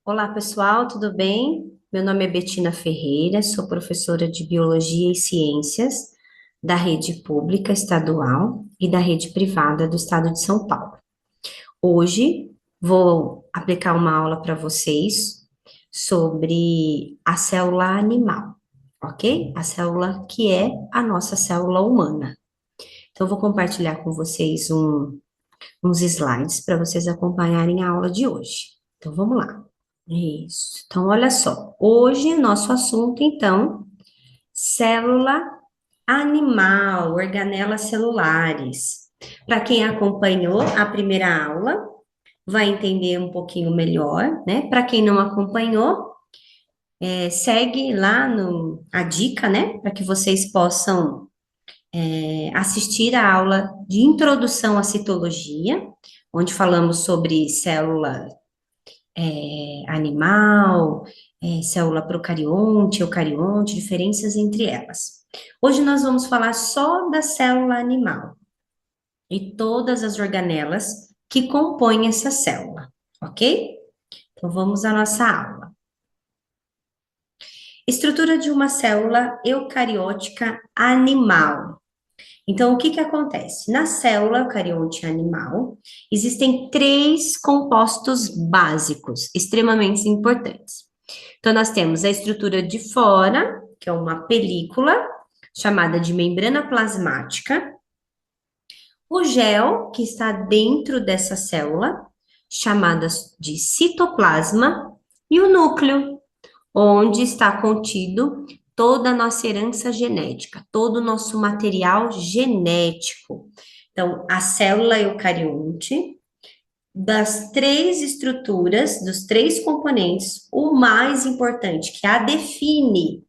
Olá, pessoal, tudo bem? Meu nome é Betina Ferreira, sou professora de Biologia e Ciências da rede pública estadual e da rede privada do estado de São Paulo. Hoje vou aplicar uma aula para vocês sobre a célula animal, ok? A célula que é a nossa célula humana. Então, eu vou compartilhar com vocês uns slides para vocês acompanharem a aula de hoje. Então, vamos lá. Isso. Então, olha só. Hoje, nosso assunto, então, célula animal, organelas celulares. Para quem acompanhou a primeira aula, vai entender um pouquinho melhor, né? Para quem não acompanhou, segue lá no, a dica, né? Para que vocês possam assistir a aula de introdução à citologia, onde falamos sobre célula animal, célula procarionte, eucarionte, diferenças entre elas. Hoje nós vamos falar só da célula animal e todas as organelas que compõem essa célula, ok? Então vamos à nossa aula. Estrutura de uma célula eucariótica animal. Então, o que que acontece? Na célula eucarionte animal, existem três compostos básicos extremamente importantes. Então, nós temos a estrutura de fora, que é uma película, chamada de membrana plasmática, o gel, que está dentro dessa célula, chamada de citoplasma, e o núcleo, onde está contido toda a nossa herança genética, todo o nosso material genético. Então, a célula eucarionte, das três estruturas, dos três componentes, o mais importante, que a define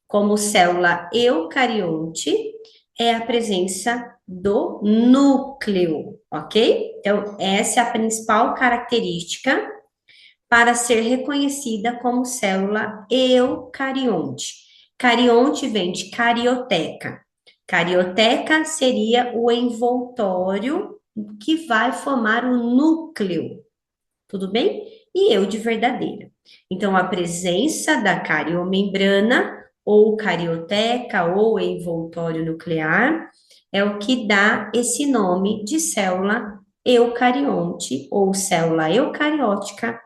como célula eucarionte, é a presença do núcleo, ok? Então, essa é a principal característica para ser reconhecida como célula eucarionte. Carionte vem de carioteca. Carioteca seria o envoltório que vai formar o núcleo, tudo bem? E eu de verdadeira. Então, a presença da cariomembrana, ou carioteca, ou envoltório nuclear, é o que dá esse nome de célula eucarionte, ou célula eucariótica,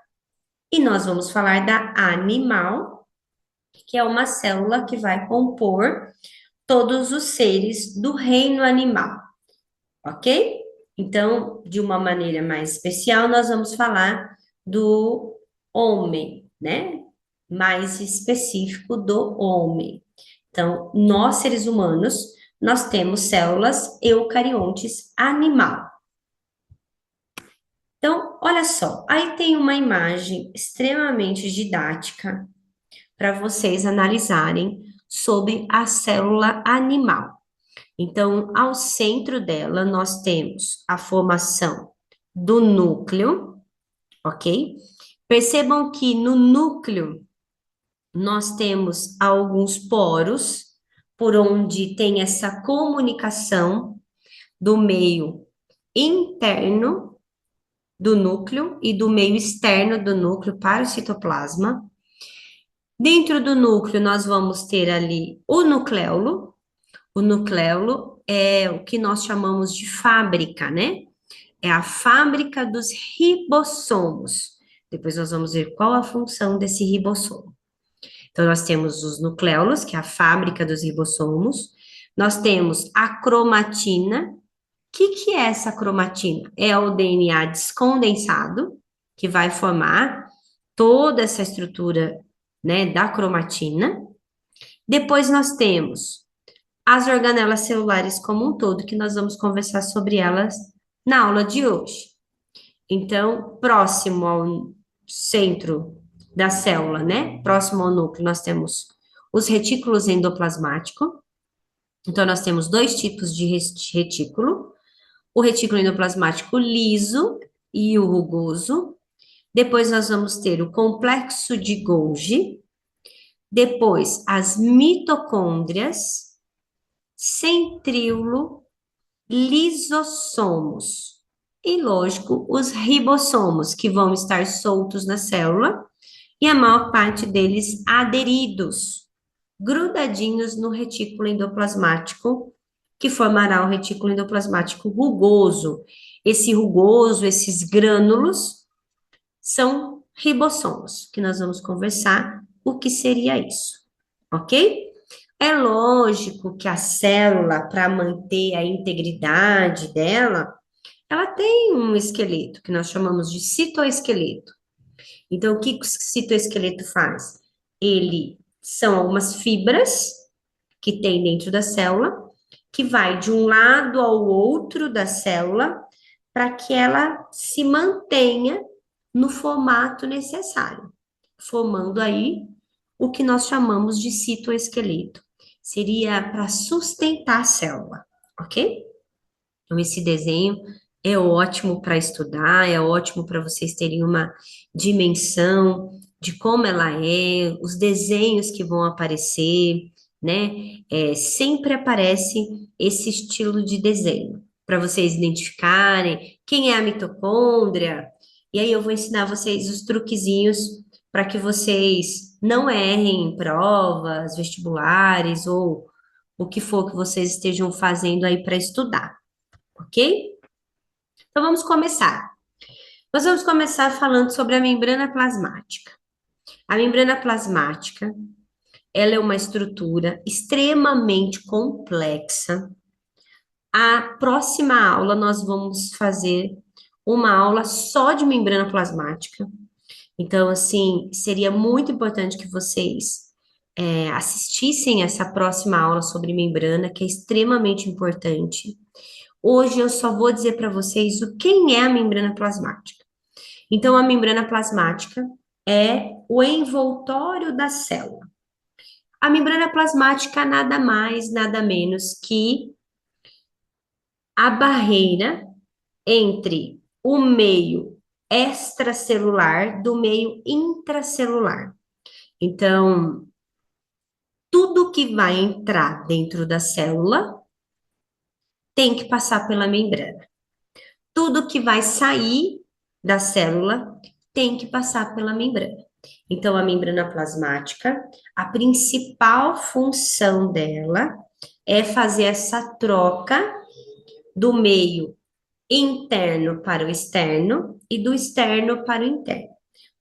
e nós vamos falar da animal, que é uma célula que vai compor todos os seres do reino animal, ok? Então, de uma maneira mais especial, nós vamos falar do homem, né? Mais específico do homem. Então, nós seres humanos, nós temos células eucariontes animal. Então, olha só, aí tem uma imagem extremamente didática para vocês analisarem sobre a célula animal. Então, ao centro dela, nós temos a formação do núcleo, ok? Percebam que no núcleo nós temos alguns poros por onde tem essa comunicação do meio interno do núcleo e do meio externo do núcleo para o citoplasma. Dentro do núcleo, nós vamos ter ali o nucleolo. O nucleolo é o que nós chamamos de fábrica, né? É a fábrica dos ribossomos. Depois nós vamos ver qual a função desse ribossomo. Então, nós temos os nucleolos, que é a fábrica dos ribossomos. Nós temos a cromatina. O que é essa cromatina? É o DNA descondensado, que vai formar toda essa estrutura, né, da cromatina. Depois nós temos as organelas celulares como um todo, que nós vamos conversar sobre elas na aula de hoje. Então, próximo ao centro da célula, né? Próximo ao núcleo, nós temos os retículos endoplasmáticos. Então, nós temos dois tipos de retículo: o retículo endoplasmático liso e o rugoso. Depois, nós vamos ter o complexo de Golgi. Depois, as mitocôndrias, centríolo, lisossomos. E, lógico, os ribossomos, que vão estar soltos na célula e a maior parte deles aderidos, grudadinhos no retículo endoplasmático, que formará o retículo endoplasmático rugoso. Esse rugoso, esses grânulos, são ribossomos, que nós vamos conversar o que seria isso, ok? É lógico que a célula, para manter a integridade dela, ela tem um esqueleto, que nós chamamos de citoesqueleto. Então, o que o citoesqueleto faz? Ele são algumas fibras que tem dentro da célula, que vai de um lado ao outro da célula, para que ela se mantenha no formato necessário, formando aí o que nós chamamos de citoesqueleto. Seria para sustentar a célula, ok? Então, esse desenho é ótimo para estudar, é ótimo para vocês terem uma dimensão de como ela é, os desenhos que vão aparecer, né? Sempre aparece esse estilo de desenho, para vocês identificarem quem é a mitocôndria. E aí eu vou ensinar vocês os truquezinhos para que vocês não errem em provas, vestibulares ou o que for que vocês estejam fazendo aí para estudar, ok? Então vamos começar. Nós vamos começar falando sobre a membrana plasmática. A membrana plasmática, ela é uma estrutura extremamente complexa. A próxima aula nós vamos fazer uma aula só de membrana plasmática. Então, assim, seria muito importante que vocês assistissem essa próxima aula sobre membrana, que é extremamente importante. Hoje eu só vou dizer para vocês o quem é a membrana plasmática. Então, a membrana plasmática é o envoltório da célula. A membrana plasmática nada mais, nada menos que a barreira entre o meio extracelular do meio intracelular. Então, tudo que vai entrar dentro da célula tem que passar pela membrana. Tudo que vai sair da célula tem que passar pela membrana. Então, a membrana plasmática, a principal função dela é fazer essa troca do meio interno para o externo e do externo para o interno,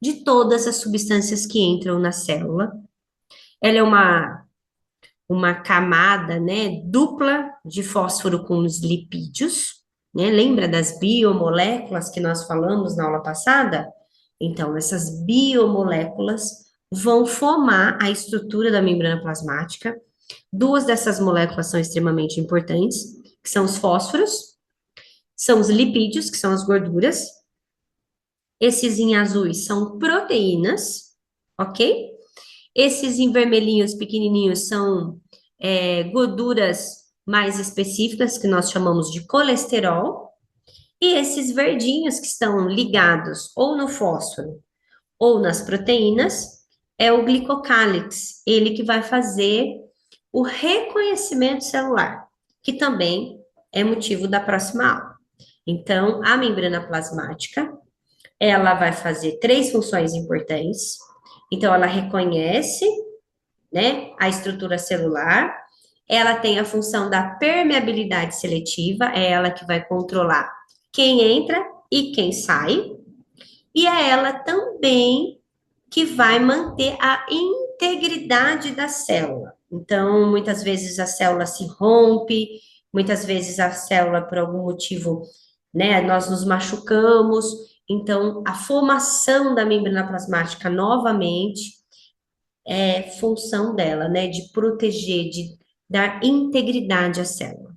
de todas as substâncias que entram na célula. Ela é uma camada, né, dupla de fósforo com os lipídios, né? Lembra das biomoléculas que nós falamos na aula passada? Então, essas biomoléculas vão formar a estrutura da membrana plasmática. Duas dessas moléculas são extremamente importantes, que são os fósforos, são os lipídios, que são as gorduras. Esses em azuis são proteínas, ok? Esses em vermelhinhos pequenininhos são gorduras mais específicas, que nós chamamos de colesterol. E esses verdinhos que estão ligados ou no fósforo ou nas proteínas é o glicocálix, ele que vai fazer o reconhecimento celular, que também é motivo da próxima aula. Então, a membrana plasmática, ela vai fazer três funções importantes. Então, ela reconhece, né, a estrutura celular, ela tem a função da permeabilidade seletiva, é ela que vai controlar quem entra e quem sai, e é ela também que vai manter a integridade da célula. Então, muitas vezes a célula se rompe, muitas vezes a célula, por algum motivo, né, nós nos machucamos. Então, a formação da membrana plasmática novamente é função dela, né, de proteger, de dar integridade à célula,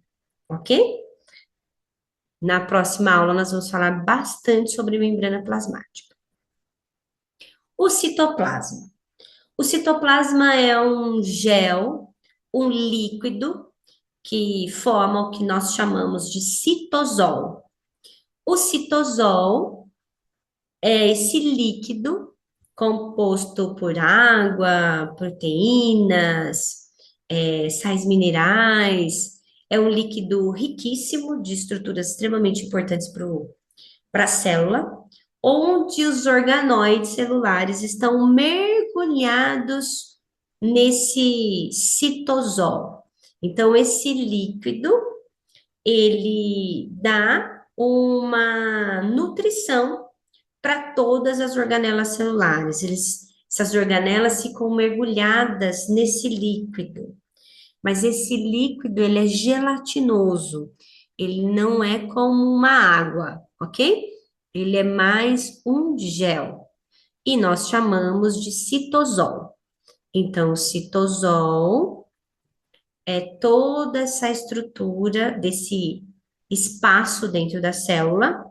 ok? Na próxima aula, nós vamos falar bastante sobre membrana plasmática. O citoplasma. O citoplasma é um gel, um líquido que forma o que nós chamamos de citosol. O citosol é esse líquido composto por água, proteínas, sais minerais. É um líquido riquíssimo de estruturas extremamente importantes para a célula, onde os organoides celulares estão mergulhados nesse citosol. Então, esse líquido, ele dá uma nutrição para todas as organelas celulares. Essas organelas ficam mergulhadas nesse líquido. Mas esse líquido, ele é gelatinoso. Ele não é como uma água, ok? Ele é mais um gel. E nós chamamos de citosol. Então, o citosol é toda essa estrutura desse espaço dentro da célula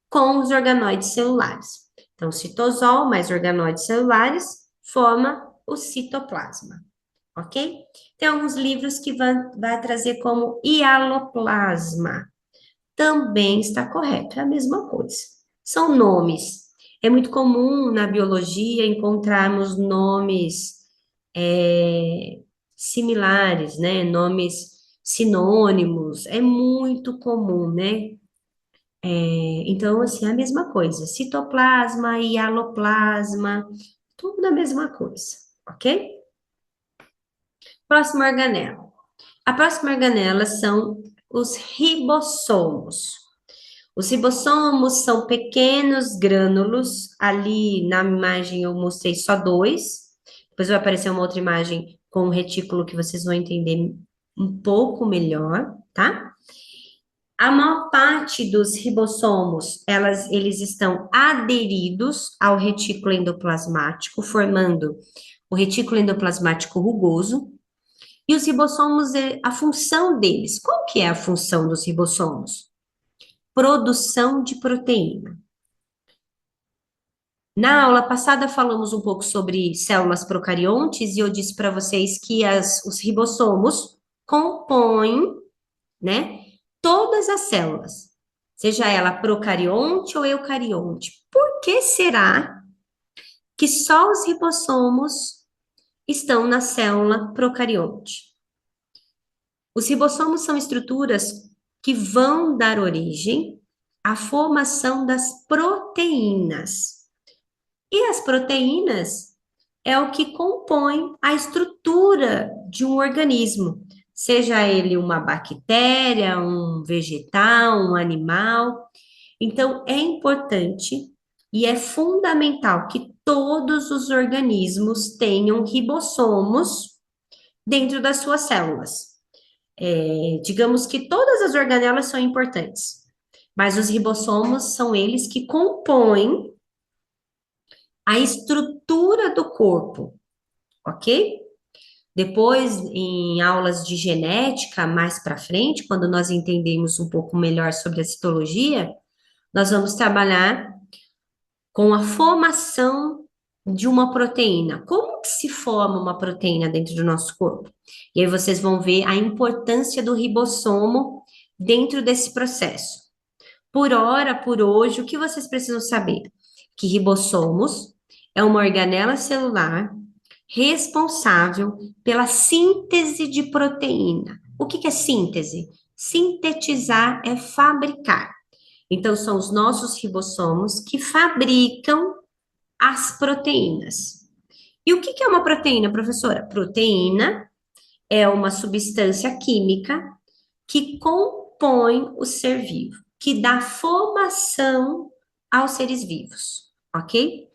com os organoides celulares. Então, citosol mais organoides celulares forma o citoplasma, ok? Tem alguns livros que vai trazer como hialoplasma. Também está correto, é a mesma coisa. São nomes. É muito comum na biologia encontrarmos nomes similares, né? Nomes sinônimos. É muito comum, né? Então, assim, é a mesma coisa. Citoplasma, hialoplasma, tudo a mesma coisa, ok? Próxima organela. A próxima organela são os ribossomos. Os ribossomos são pequenos grânulos. Ali na imagem eu mostrei só dois. Depois vai aparecer uma outra imagem com um retículo que vocês vão entender um pouco melhor, tá? A maior parte dos ribossomos, eles estão aderidos ao retículo endoplasmático, formando o retículo endoplasmático rugoso. E os ribossomos, a função deles, qual que é a função dos ribossomos? Produção de proteína. Na aula passada falamos um pouco sobre células procariontes e eu disse para vocês que os ribossomos compõem, né, todas as células, seja ela procarionte ou eucarionte. Por que será que só os ribossomos estão na célula procarionte? Os ribossomos são estruturas que vão dar origem à formação das proteínas. E as proteínas é o que compõe a estrutura de um organismo, seja ele uma bactéria, um vegetal, um animal. Então, é importante e é fundamental que todos os organismos tenham ribossomos dentro das suas células. Digamos que todas as organelas são importantes, mas os ribossomos são eles que compõem a estrutura do corpo, ok? Depois, em aulas de genética, mais para frente, quando nós entendemos um pouco melhor sobre a citologia, nós vamos trabalhar com a formação de uma proteína. Como que se forma uma proteína dentro do nosso corpo? E aí vocês vão ver a importância do ribossomo dentro desse processo. Por hora, por hoje, o que vocês precisam saber? Que ribossomos é uma organela celular responsável pela síntese de proteína. O que é síntese? Sintetizar é fabricar. Então, são os nossos ribossomos que fabricam as proteínas. E o que é uma proteína, professora? Proteína é uma substância química que compõe o ser vivo, que dá formação aos seres vivos, ok?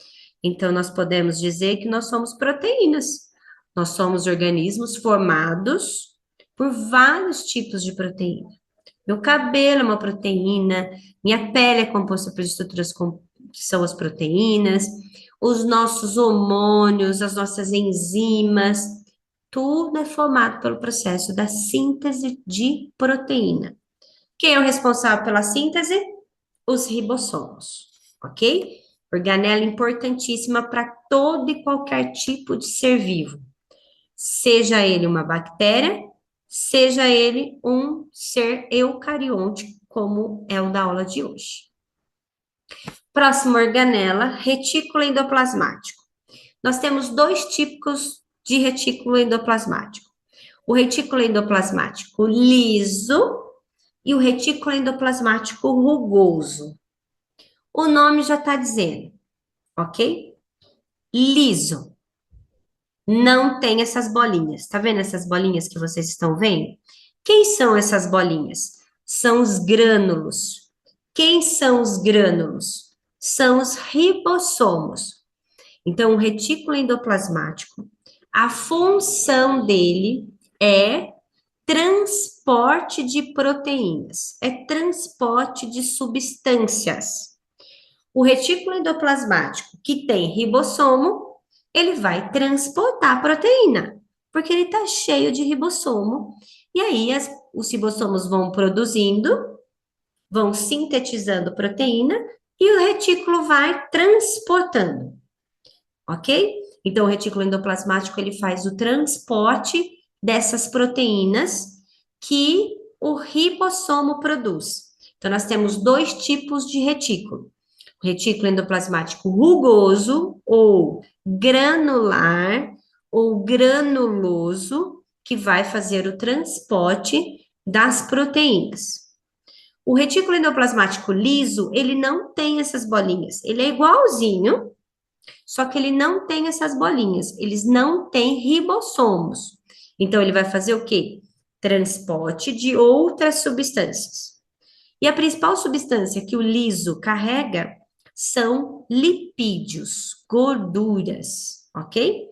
Então, nós podemos dizer que nós somos proteínas. Nós somos organismos formados por vários tipos de proteína. Meu cabelo é uma proteína, minha pele é composta por estruturas que são as proteínas, os nossos hormônios, as nossas enzimas, tudo é formado pelo processo da síntese de proteína. Quem é o responsável pela síntese? Os ribossomos, ok? Organela importantíssima para todo e qualquer tipo de ser vivo, seja ele uma bactéria, seja ele um ser eucarionte, como é o da aula de hoje. Próxima organela, retículo endoplasmático. Nós temos dois tipos de retículo endoplasmático. O retículo endoplasmático liso e o retículo endoplasmático rugoso. O nome já está dizendo, ok? Liso. Não tem essas bolinhas. Tá vendo essas bolinhas que vocês estão vendo? Quem são essas bolinhas? São os grânulos. Quem são os grânulos? São os ribossomos. Então, o retículo endoplasmático, a função dele é transporte de proteínas, é transporte de substâncias. O retículo endoplasmático, que tem ribossomo, ele vai transportar a proteína, porque ele está cheio de ribossomo. E aí os ribossomos vão produzindo, vão sintetizando proteína e o retículo vai transportando, ok? Então, o retículo endoplasmático ele faz o transporte dessas proteínas que o ribossomo produz. Então, nós temos dois tipos de retículo: o retículo endoplasmático rugoso ou granuloso, que vai fazer o transporte das proteínas. O retículo endoplasmático liso, ele não tem essas bolinhas. Ele é igualzinho, só que ele não tem essas bolinhas. Eles não têm ribossomos. Então, ele vai fazer o quê? Transporte de outras substâncias. E a principal substância que o liso carrega são lipídios, gorduras, ok?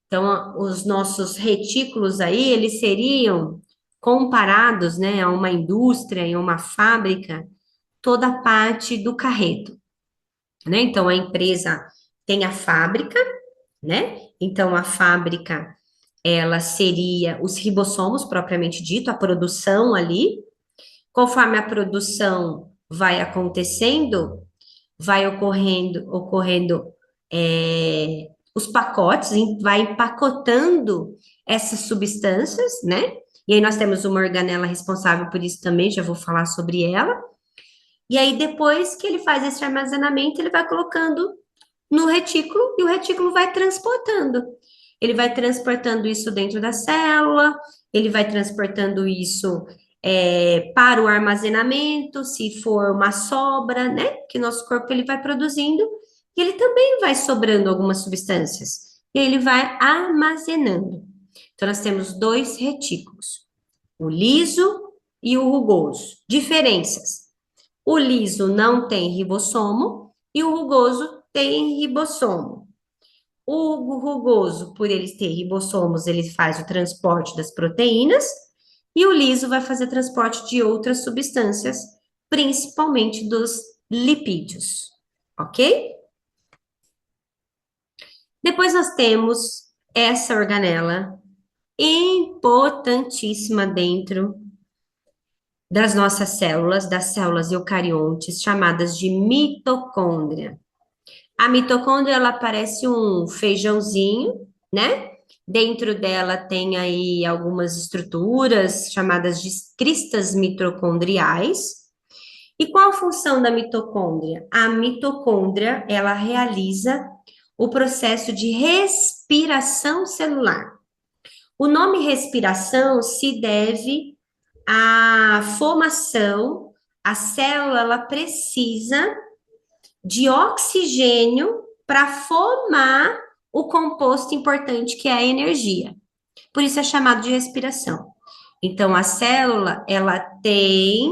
Então, os nossos retículos aí, eles seriam comparados, né, a uma indústria, em uma fábrica, toda a parte do carreto, né? Então, a empresa tem a fábrica, né? Então, a fábrica, ela seria os ribossomos, propriamente dito, a produção ali. Conforme a produção vai acontecendo, vai ocorrendo os pacotes, vai empacotando essas substâncias, né? E aí nós temos uma organela responsável por isso também, já vou falar sobre ela. E aí, depois que ele faz esse armazenamento, ele vai colocando no retículo e o retículo vai transportando. Ele vai transportando isso dentro da célula, ele vai transportando isso para o armazenamento, se for uma sobra, né? Que nosso corpo ele vai produzindo, e ele também vai sobrando algumas substâncias. E aí ele vai armazenando. Então, nós temos dois retículos, o liso e o rugoso. Diferenças. O liso não tem ribossomo e o rugoso tem ribossomo. O rugoso, por ele ter ribossomos, ele faz o transporte das proteínas e o liso vai fazer transporte de outras substâncias, principalmente dos lipídios, ok? Depois nós temos essa organela importantíssima dentro das nossas células, das células eucariontes, chamadas de mitocôndria. A mitocôndria, ela parece um feijãozinho, né? Dentro dela tem aí algumas estruturas chamadas de cristas mitocondriais. E qual a função da mitocôndria? A mitocôndria, ela realiza o processo de respiração celular. O nome respiração se deve à formação, a célula, ela precisa de oxigênio para formar o composto importante que é a energia. Por isso é chamado de respiração. Então, a célula, ela tem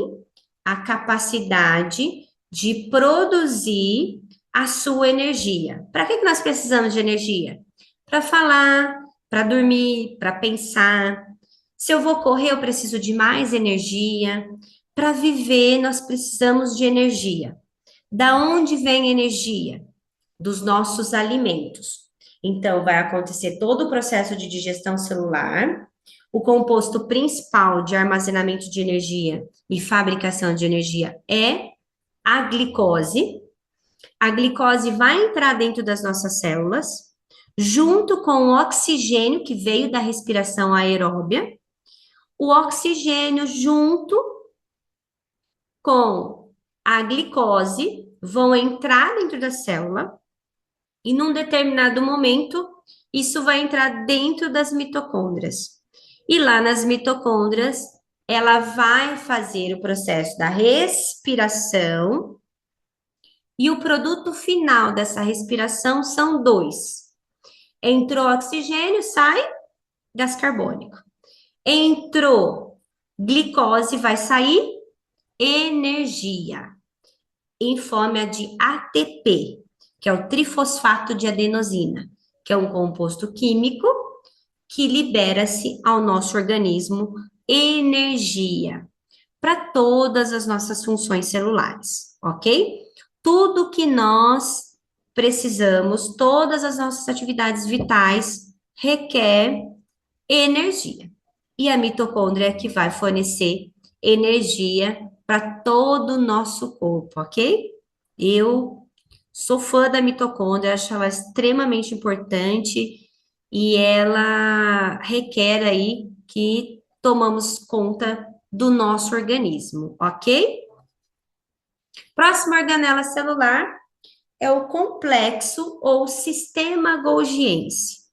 a capacidade de produzir a sua energia. Para que nós precisamos de energia? Para falar, para dormir, para pensar. Se eu vou correr, eu preciso de mais energia. Para viver, nós precisamos de energia. Da onde vem a energia? Dos nossos alimentos. Então, vai acontecer todo o processo de digestão celular. O composto principal de armazenamento de energia e fabricação de energia é a glicose. A glicose vai entrar dentro das nossas células, junto com o oxigênio que veio da respiração aeróbia. O oxigênio junto com a glicose vão entrar dentro da célula e num determinado momento isso vai entrar dentro das mitocôndrias. E lá nas mitocôndrias ela vai fazer o processo da respiração E o produto final dessa respiração são dois. Entrou oxigênio, sai gás carbônico. Entrou glicose, vai sair energia em forma de ATP, que é o trifosfato de adenosina, que é um composto químico que libera-se ao nosso organismo energia para todas as nossas funções celulares, ok? Tudo que nós precisamos, todas as nossas atividades vitais requer energia. E a mitocôndria é que vai fornecer energia para todo o nosso corpo, ok? Eu sou fã da mitocôndria, acho ela extremamente importante e ela requer aí que tomamos conta do nosso organismo, ok? Próxima organela celular é o complexo ou sistema Golgiense.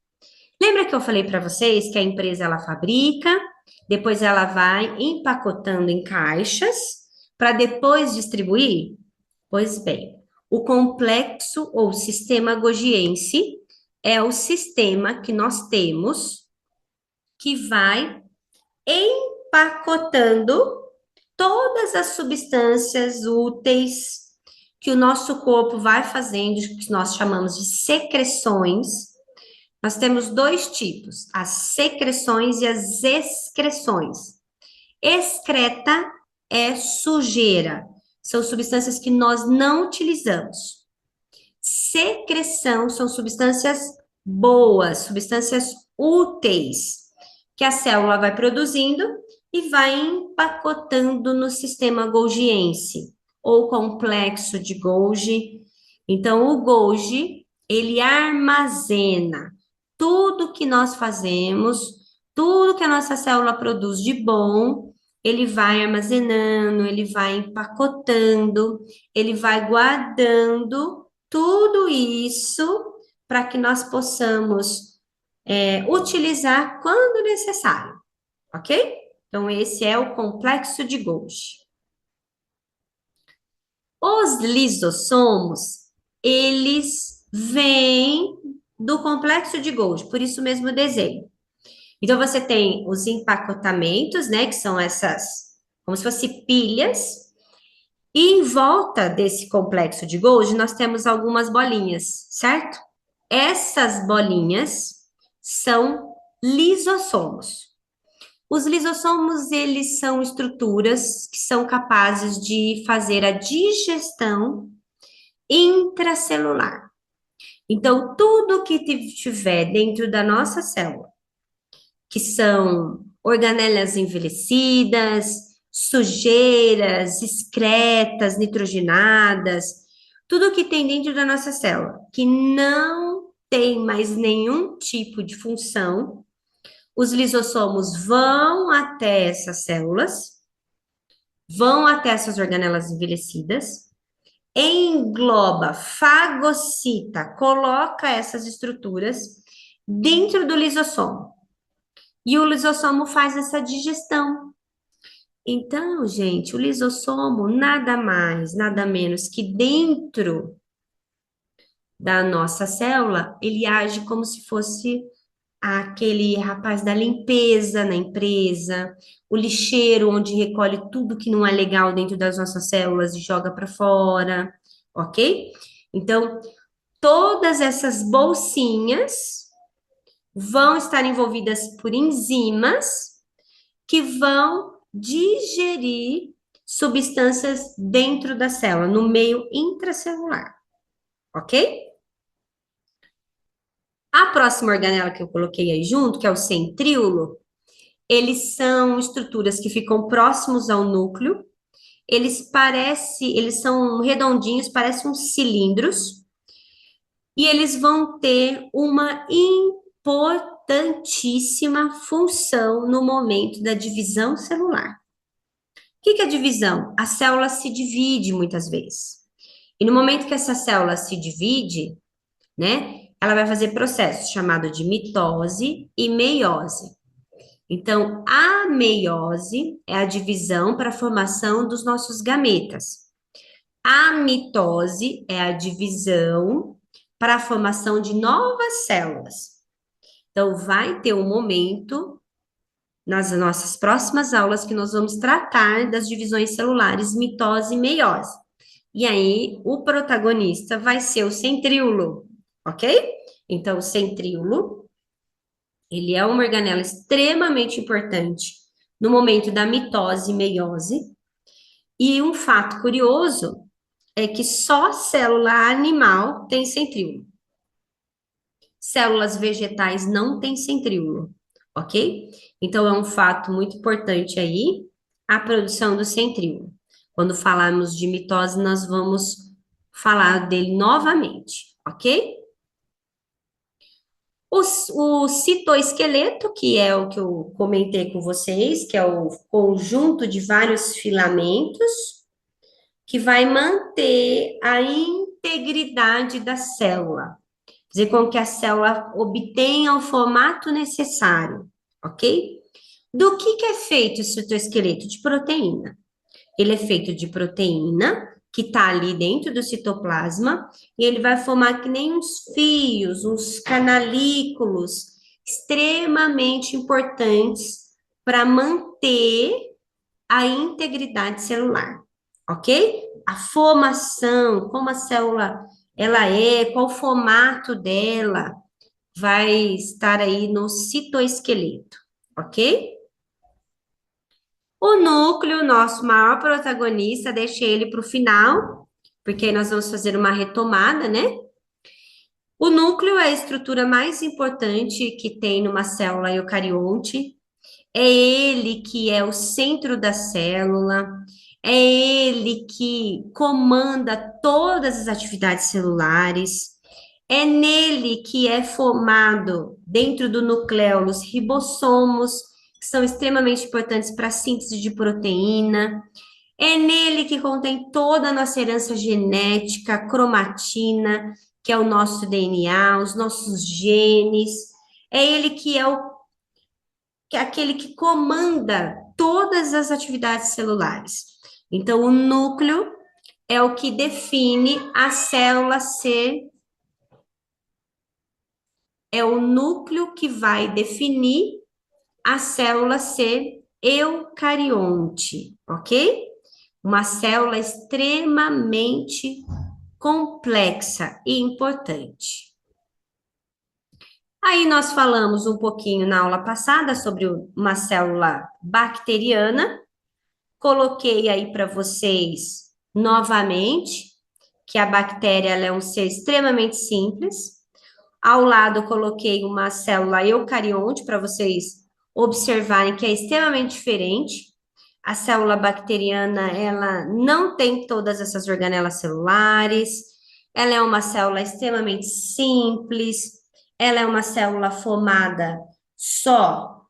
Lembra que eu falei para vocês que a empresa ela fabrica, depois ela vai empacotando em caixas para depois distribuir? Pois bem, o complexo ou sistema Golgiense é o sistema que nós temos que vai empacotando todas as substâncias úteis que o nosso corpo vai fazendo, que nós chamamos de secreções. Nós temos dois tipos, as secreções e as excreções. Excreta é sujeira, são substâncias que nós não utilizamos. Secreção são substâncias boas, substâncias úteis, que a célula vai produzindo e vai empacotando no sistema Golgiense, ou complexo de Golgi. Então, o Golgi, ele armazena tudo que nós fazemos, tudo que a nossa célula produz de bom, ele vai armazenando, ele vai empacotando, ele vai guardando tudo isso para que nós possamos utilizar quando necessário, ok? Então, esse é o complexo de Golgi. Os lisossomos, eles vêm do complexo de Golgi, por isso mesmo o desenho. Então, você tem os empacotamentos, né, que são essas, como se fossem pilhas, e em volta desse complexo de Golgi, nós temos algumas bolinhas, certo? Essas bolinhas são lisossomos. Os lisossomos, eles são estruturas que são capazes de fazer a digestão intracelular. Então, tudo que tiver dentro da nossa célula, que são organelas envelhecidas, sujeiras, excretas, nitrogenadas, tudo que tem dentro da nossa célula, que não tem mais nenhum tipo de função, os lisossomos vão até essas células, vão até essas organelas envelhecidas, engloba, fagocita, coloca essas estruturas dentro do lisossomo. E o lisossomo faz essa digestão. Então, gente, o lisossomo nada mais, nada menos que dentro da nossa célula, ele age como se fosse aquele rapaz da limpeza na empresa, o lixeiro onde recolhe tudo que não é legal dentro das nossas células e joga para fora, ok? Então, todas essas bolsinhas vão estar envolvidas por enzimas que vão digerir substâncias dentro da célula, no meio intracelular, ok? A próxima organela que eu coloquei aí junto, que é o centríolo, eles são estruturas que ficam próximos ao núcleo. Eles são redondinhos, parecem uns cilindros, e eles vão ter uma importantíssima função no momento da divisão celular. O que é a divisão? A célula se divide muitas vezes. E no momento que essa célula se divide, né, ela vai fazer processo chamado de mitose e meiose. Então, a meiose é a divisão para a formação dos nossos gametas. A mitose é a divisão para a formação de novas células. Então, vai ter um momento nas nossas próximas aulas que nós vamos tratar das divisões celulares, mitose e meiose. E aí, o protagonista vai ser o centríolo, ok? Então, o centríolo, ele é uma organela extremamente importante no momento da mitose e meiose. E um fato curioso é que só célula animal tem centríolo. Células vegetais não têm centríolo, ok? Então, é um fato muito importante aí a produção do centríolo. Quando falarmos de mitose, nós vamos falar dele novamente, ok? O citoesqueleto, que é o que eu comentei com vocês, que é o conjunto de vários filamentos que vai manter a integridade da célula, fazer com que a célula obtenha o formato necessário, ok? Do que é feito esse citoesqueleto? De proteína. Ele é feito de proteína, que está ali dentro do citoplasma, e ele vai formar que nem uns fios, uns canalículos extremamente importantes para manter a integridade celular, ok? A formação, como a célula ela é, qual o formato dela, vai estar aí no citoesqueleto, ok? O núcleo, nosso maior protagonista, deixa ele para o final, porque aí nós vamos fazer uma retomada, né? O núcleo é a estrutura mais importante que tem numa célula eucarionte. É ele que é o centro da célula, é ele que comanda todas as atividades celulares, é nele que é formado, dentro do nucleolo, os ribossomos, que são extremamente importantes para a síntese de proteína. É nele que contém toda a nossa herança genética, a cromatina, que é o nosso DNA, os nossos genes. É ele que é aquele que comanda todas as atividades celulares. Então, o núcleo é o que define a célula ser, é o núcleo que vai definir a célula ser eucarionte, ok? Uma célula extremamente complexa e importante. Aí nós falamos um pouquinho na aula passada sobre uma célula bacteriana. Coloquei aí para vocês novamente que a bactéria ela é um ser extremamente simples. Ao lado, coloquei uma célula eucarionte para vocês observarem que é extremamente diferente. A célula bacteriana, ela não tem todas essas organelas celulares, ela é uma célula extremamente simples, ela é uma célula formada só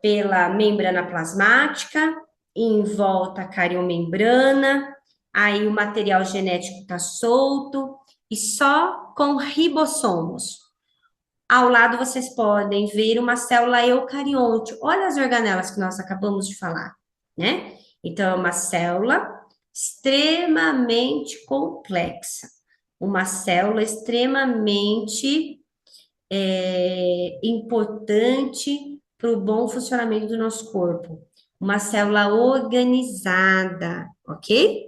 pela membrana plasmática, em volta a cariomembrana, aí o material genético está solto, e só com ribossomos. Ao lado vocês podem ver uma célula eucarionte. Olha as organelas que nós acabamos de falar, né? Então, é uma célula extremamente complexa, uma célula extremamente importante para o bom funcionamento do nosso corpo. Uma célula organizada, ok?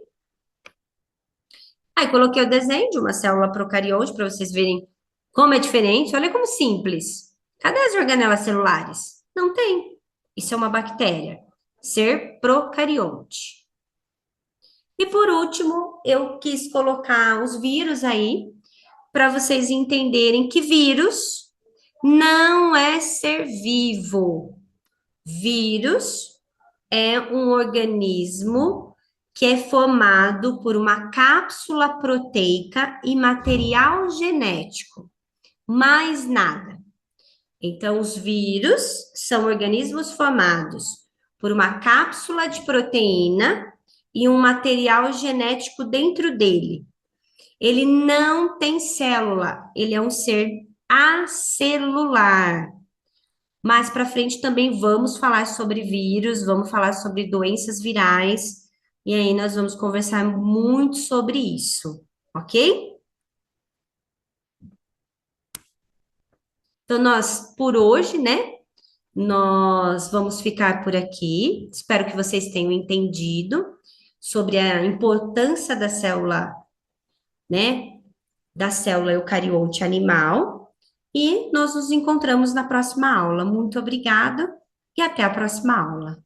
Aí coloquei o desenho de uma célula procarionte para vocês verem como é diferente. Olha como simples. Cadê as organelas celulares? Não tem. Isso é uma bactéria. Ser procarionte. E por último, eu quis colocar os vírus aí para vocês entenderem que vírus não é ser vivo. Vírus é um organismo que é formado por uma cápsula proteica e material genético, mais nada. Então, os vírus são organismos formados por uma cápsula de proteína e um material genético dentro dele. Ele não tem célula, ele é um ser acelular. Mais para frente também vamos falar sobre vírus, vamos falar sobre doenças virais, E aí nós vamos conversar muito sobre isso, ok? Então, nós, por hoje, né? Nós vamos ficar por aqui. Espero que vocês tenham entendido sobre a importância da célula, né? Da célula eucariote animal. E nós nos encontramos na próxima aula. Muito obrigada e até a próxima aula.